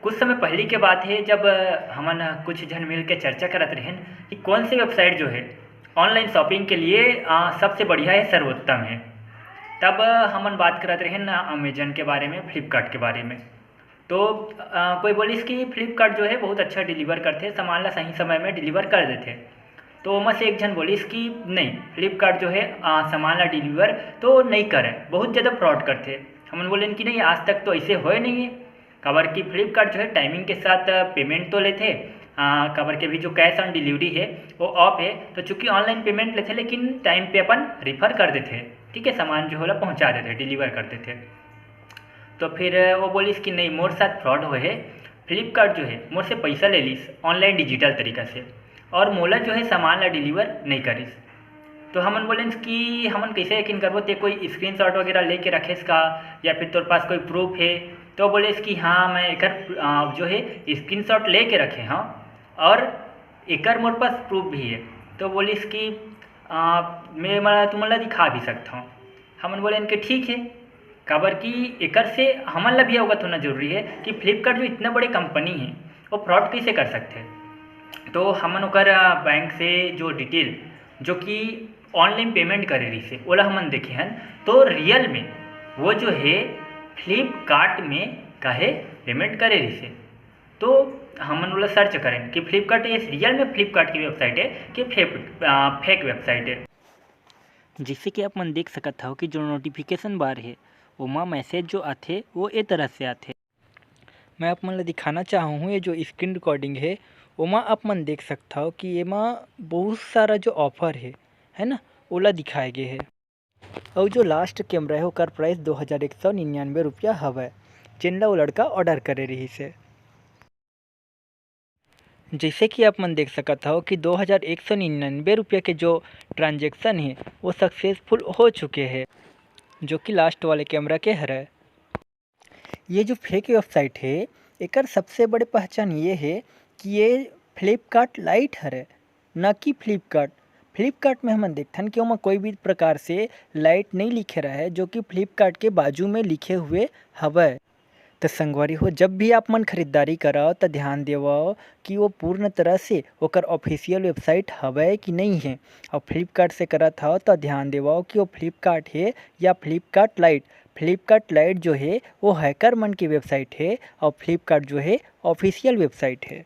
कुछ समय पहले के बात है जब हमन कुछ जन मिल के चर्चा करत रहेन कि कौन सी वेबसाइट जो है ऑनलाइन शॉपिंग के लिए सबसे बढ़िया है, सर्वोत्तम है। तब हमन बात करत रहेन अमेजन के बारे में, फ्लिपकार्ट के बारे में। तो कोई बोलिस कि फ्लिपकार्ट जो है बहुत अच्छा डिलीवर करथे, सामान ला सही समय में डिलीवर कर देथे। तो ओमा से एक जन बोलिस कि नहीं, फ्लिपकार्ट जो है सामान ला डिलीवर तो नहीं करे, बहुत ज़्यादा फ्रॉड करथे। हमन बोलेन कि नहीं, आज तक तो ऐसे होए नहीं है। काबर कि फ्लिपकार्ट जो है टाइमिंग के साथ पेमेंट तो लेथे, काबर के भी जो कैश ऑन डिलीवरी है वो ऑफ है। तो चूँकि ऑनलाइन पेमेंट लेथे लेकिन टाइम पे अपन रिफ़र कर देथे, ठीक है, सामान जो होला पहुँचा देथे, डिलीवर कर देथे। तो फिर वो बोलिस कि नहीं, मोर साथ फ्रॉड होए है। फ्लिपकार्ट जो है मोर से पैसा ले लिस ऑनलाइन डिजिटल तरीका से, और मोला जो है सामान ला डिलीवर नहीं करिस। तो हमन बोलेन कि हमन कैसे यकीन करबो, ते कोई स्क्रीनशॉट वगैरह लेके रखेस का, या फिर तोर पास कोई प्रूफ है? तो बोलेस कि हाँ, मैं एकर जो है स्क्रीनशॉट लेके रखे हाँ, और एकर मोर पास प्रूफ भी है। तो बोलिस कि मैं तुमन ला दिखा भी सकता हूँ। हमन बोलेन कि ठीक है, काबर कि एकर से हमन ला भी अवगत होना जरूरी है कि फ्लिपकार्ट जो इतना बड़े कंपनी है वो फ्रॉड कैसे कर सकते। तो हमन ओकर बैंक से जो डिटेल जो कि ऑनलाइन पेमेंट करे रही से ओला हमन देखे हन, तो रियल में वो जो है फ्लिपकार्ट में काहे पेमेंट करे रही से। तो हमन ओला सर्च करें कि फ्लिपकार्ट ये रियल में फ्लिपकार्ट की वेबसाइट है कि फेक वेबसाइट है। जिससे कि आप मन देख सकत हव कि जो नोटिफिकेशन बार है ओमा मैसेज जो आथे वो ए तरह से आथे। मैं आप मन ला दिखाना चाहूँ हूँ, ये जो स्क्रीन रिकॉर्डिंग है ओमा आप मन देख सकता हो कि एमा बहुत सारा जो ऑफर है ना, ओला दिखाए गे है। और जो लास्ट कैमरा है ओकर प्राइस 2199 रुपया हवय, जेन ला वो लड़का ऑर्डर करे रही से। जैसे कि आप मन देख सकत हो कि 2199 रुपये के जो ट्रांजेक्शन है वो सक्सेसफुल हो चुके हैं, जो कि लास्ट वाले कैमरा के हरय। ये जो फेक वेबसाइट है एकर सबसे बड़े पहचान ये है कि ये फ्लिपकार्ट लाइट हरे, न कि फ्लिपकार्ट। फ्लिपकार्ट में हमन देखथन कि ओमा कोई भी प्रकार से लाइट नहीं लिखे रहे, जो कि फ्लिपकार्ट के बाजू में लिखे हुए हवय। तो संगवारी हो, जब भी आप मन खरीदारी कराओ तो ध्यान देवो कि वो पूर्ण तरह से ओकर ऑफिशियल वेबसाइट हवय कि नहीं है। और फ्लिपकार्ट से करत हो तो ध्यान देवो कि वो फ्लिपकार्ट है या फ्लिपकार्ट लाइट। फ्लिपकार्ट लाइट जो है वो हैकर मन की वेबसाइट है, और फ्लिपकार्ट जो है ऑफिशियल वेबसाइट है।